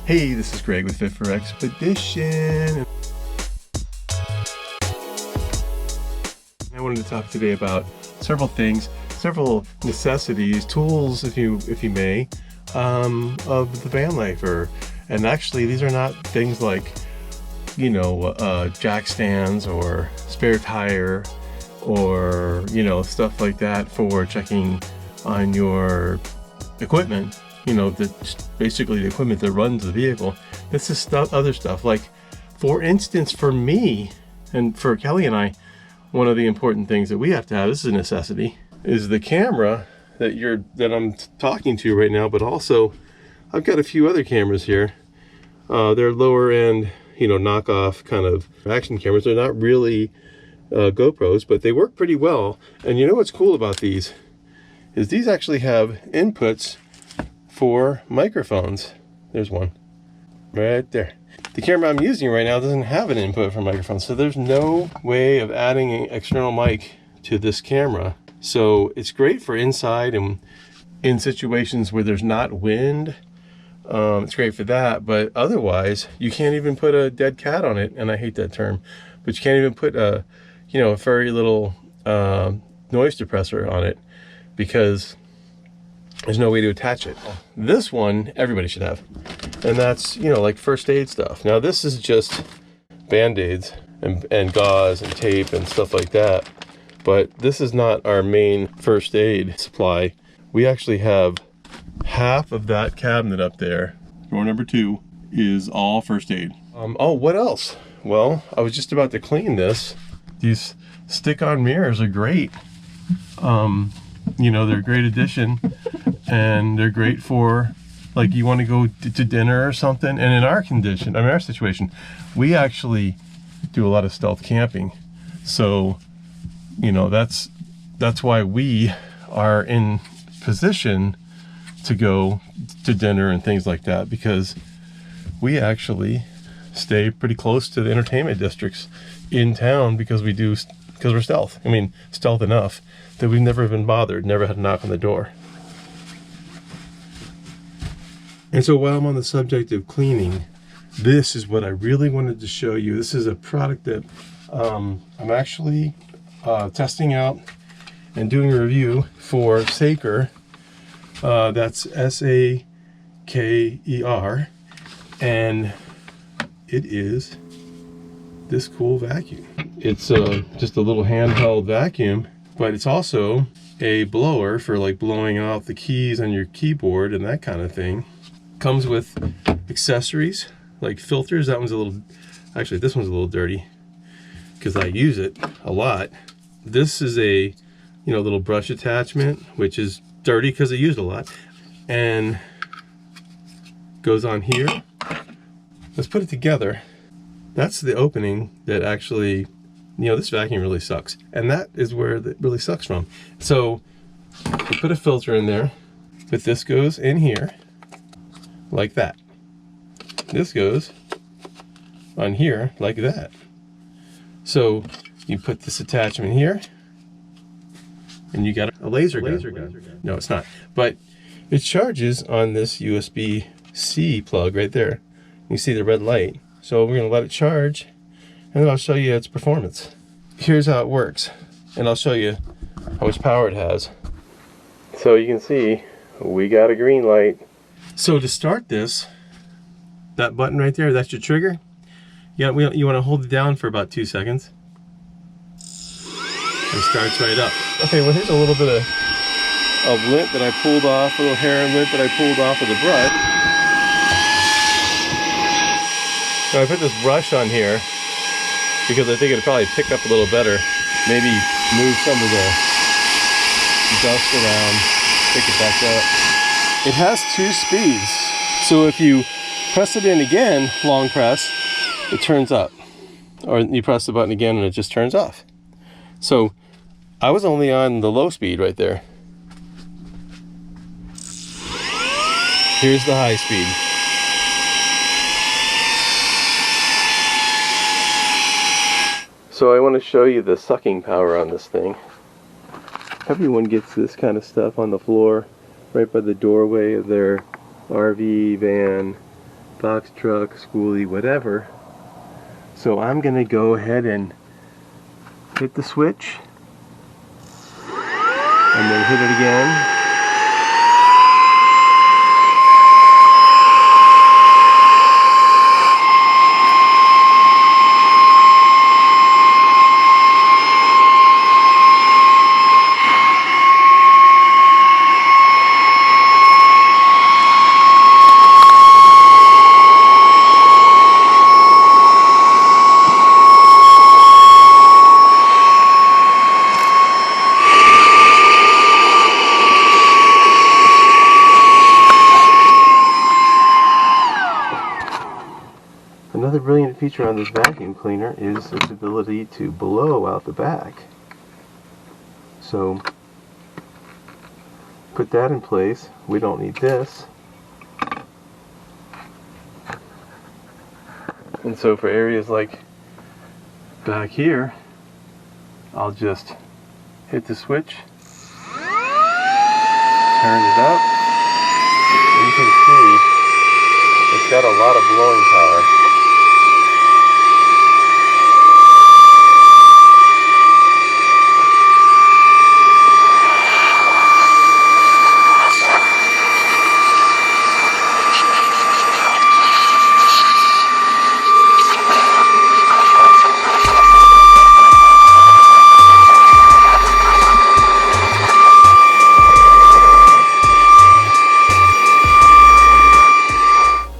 Hey, this is Greg with Fit for Expedition. I wanted to talk today about several things, several necessities, tools, if you may, of the van lifer. And actually, these are not things like, jack stands or spare tire or, stuff like that for checking on your equipment. Basically the equipment that runs the vehicle. This is other stuff. Like, for instance, for me and for Kelly and I, one of the important things that we have to have, this is a necessity, is the camera that I'm talking to right now. But also, I've got a few other cameras here. They're lower end, knockoff kind of action cameras. They're not really GoPros, but they work pretty well. And you know what's cool about these is these actually have inputs for microphones. There's one right there. The camera I'm using right now doesn't have an input for microphone, so there's no way of adding an external mic to this camera. So it's great for inside and in situations where there's not wind. It's great for that, but otherwise you can't even put a dead cat on it, and I hate that term, but you can't even put a furry little noise suppressor on it because there's no way to attach it. This one everybody should have, and that's like first aid stuff. Now this is just band-aids and gauze and tape and stuff like that, but this is not our main first aid supply. We actually have half of that cabinet up there. Drawer number 2 is all first aid. Oh, what else? Well, I was just about to clean this. These stick-on mirrors are great. They're a great addition, and they're great for, like, you want to go to dinner or something. And in our situation, we actually do a lot of stealth camping. So, that's why we are in position to go to dinner and things like that, because we actually stay pretty close to the entertainment districts in town because we're stealth. I mean, stealth enough that we've never been bothered, never had a knock on the door. And so while I'm on the subject of cleaning, this is what I really wanted to show you. This is a product that I'm actually testing out and doing a review for Saker. That's Saker, and it is this cool vacuum. It's just a little handheld vacuum, but it's also a blower for like blowing out the keys on your keyboard and that kind of thing. Comes with accessories like filters. This one's a little dirty because I use it a lot. This is a little brush attachment, which is dirty because I use it a lot, and goes on here. Let's put it together. That's the opening that actually, this vacuum really sucks, and that is where it really sucks from. So we put a filter in there, but this goes in here like that. This goes on here like that. So you put this attachment here, and you got a laser gun. No, it's not, but it charges on this USB-C plug right there. You see the red light. So we're going to let it charge, and then I'll show you its performance. Here's how it works, and I'll show you how much power it has. So you can see we got a green light. So to start this, that button right there, that's your trigger. You want to hold it down for about 2 seconds. It starts right up. Okay, well, here's a little bit of lint that I pulled off, a little hair and lint that I pulled off of the brush. So I put this brush on here because I think it'll probably pick up a little better. Maybe move some of the dust around, pick it back up. It has 2 speeds. So if you press it in again, long press, it turns up. Or you press the button again and it just turns off. So I was only on the low speed right there. Here's the high speed. So I want to show you the sucking power on this thing. Everyone gets this kind of stuff on the floor right by the doorway of their RV, van, box truck, schoolie, whatever. So I'm gonna go ahead and hit the switch and then hit it again. Another brilliant feature on this vacuum cleaner is its ability to blow out the back. So put that in place. We don't need this. And so for areas like back here, I'll just hit the switch, turn it up, and you can see it's got a lot of blowing power.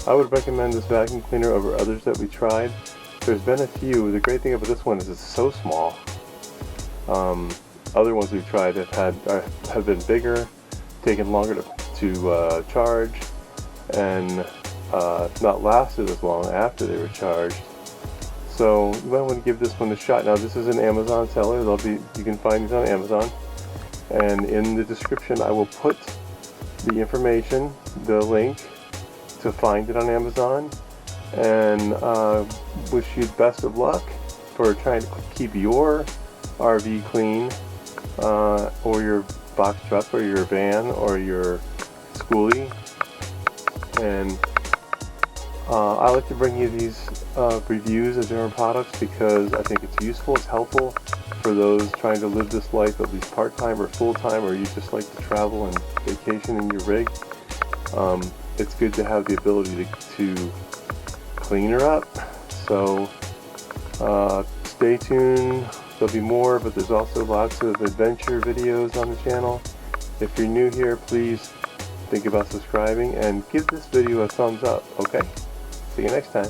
I would recommend this vacuum cleaner over others that we tried. There's been a few. The great thing about this one is it's so small. Other ones we've tried have been bigger, taken longer to charge, and not lasted as long after they were charged. So you might want to give this one a shot. Now this is an Amazon seller. You can find these on Amazon, and in the description I will put the information, the link to find it on Amazon, and wish you best of luck for trying to keep your RV clean, or your box truck, or your van, or your schoolie. And I like to bring you these reviews of different products because I think it's useful, it's helpful for those trying to live this life at least part-time or full-time, or you just like to travel and vacation in your rig. It's good to have the ability to clean her up. So stay tuned. There'll be more, but there's also lots of adventure videos on the channel. If you're new here, please think about subscribing and give this video a thumbs up, okay? See you next time.